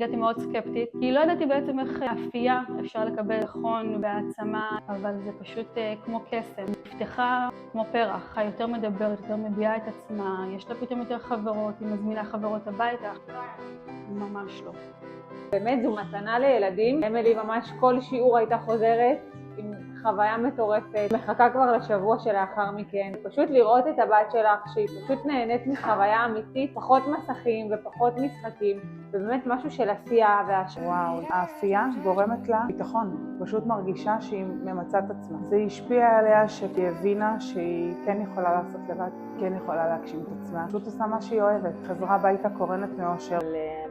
הגעתי מאוד סקפטית, כי לא ידעתי בעצם איך אפייה אפשר לקבל נכון והעצמה, אבל זה פשוט כמו קסם. נפתחה כמו פרח, היותר מדברת, יותר מביעה את עצמה, יש לה פתאום יותר חברות, היא מזמינה חברות הביתה. ממש לא. באמת זו מתנה לילדים. אמילי ממש כל שיעור הייתה חוזרת עם חוויה מטורפת, מחכה כבר לשבוע שלאחר מכן. פשוט לראות את הבת שלך שהיא פשוט נהנית מחוויה אמיתית, פחות מסכים ופחות משחקים, ובאמת משהו של עשייה והשאלה. וואו, האפייה גורמת לה ביטחון, פשוט מרגישה שהיא ממצאת עצמה. זה השפיע עליה שהיא הבינה שהיא כן יכולה לעשות לבד, כן יכולה להגשים את עצמה. פשוט עושה מה שהיא אוהבת, חזרה הביתה קורנת מאושר.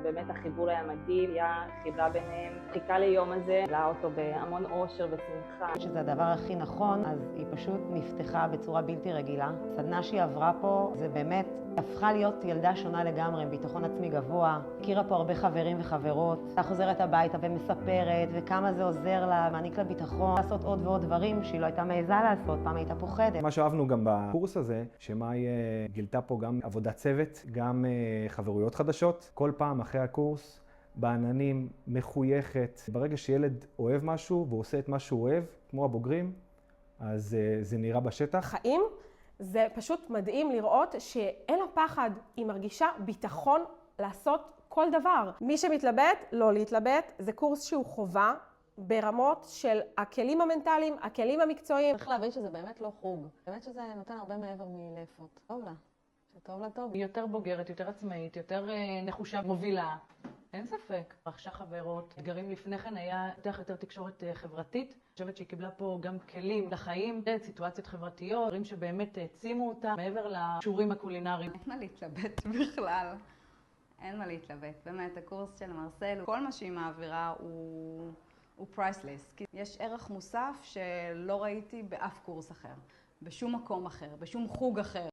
באמת החיבור היה מדהים, היה חיברה ביניהם, חיכה ליום הזה, ראה אותו בהמון אושר ושמחה. שזה הדבר הכי נכון, אז היא פשוט נפתחה בצורה בלתי רגילה. סדנה שהיא עברה פה, זה באמת הפכה להיות ילדה שונה לגמרי, עם ביטחון עצמי גבוה. הכירה פה הרבה חברים וחברות. היא חוזרת הביתה ומספרת, וכמה זה עוזר לה, מעניק לה ביטחון, לעשות עוד ועוד דברים שהיא לא הייתה מעיזה לעשות, פעם הייתה פוחדת. מה שאוהבנו גם בקורס הזה, שמאי גילתה פה גם עבודת צוות, גם חברויות חדשות. כל פעם אחרי הקורס, בעננים, מחויכת. ברגע שילד אוהב משהו והוא עושה את מה שהוא אוהב, כמו הבוגרים, אז זה נראה בשטח. חיים זה פשוט מדהים לראות שאין לה פחד, היא מרגישה ביטחון לעשות כל דבר. מי שמתלבט, לא להתלבט, זה קורס שהוא חובה ברמות של הכלים המנטליים, הכלים המקצועיים. צריך להבין שזה באמת לא חוג, באמת שזה נותן הרבה מעבר מלאפות. טוב לה, שטוב לה טוב. היא יותר בוגרת, יותר עצמאית, יותר נחושה, מובילה. אין ספק. רכשה חברות, אתגרים לפני כן היה יותר תקשורת חברתית. אני חושבת שהיא קיבלה פה גם כלים לחיים, סיטואציות חברתיות, דברים שבאמת העצימו אותה מעבר לשיעורים הקולינריים. אין מה להתלבט בכלל. אין מה להתלבט. באמת, הקורס של מרסל, כל מה שהיא מעבירה הוא פרייסלס. יש ערך מוסף שלא ראיתי באף קורס אחר, בשום מקום אחר, בשום חוג אחר.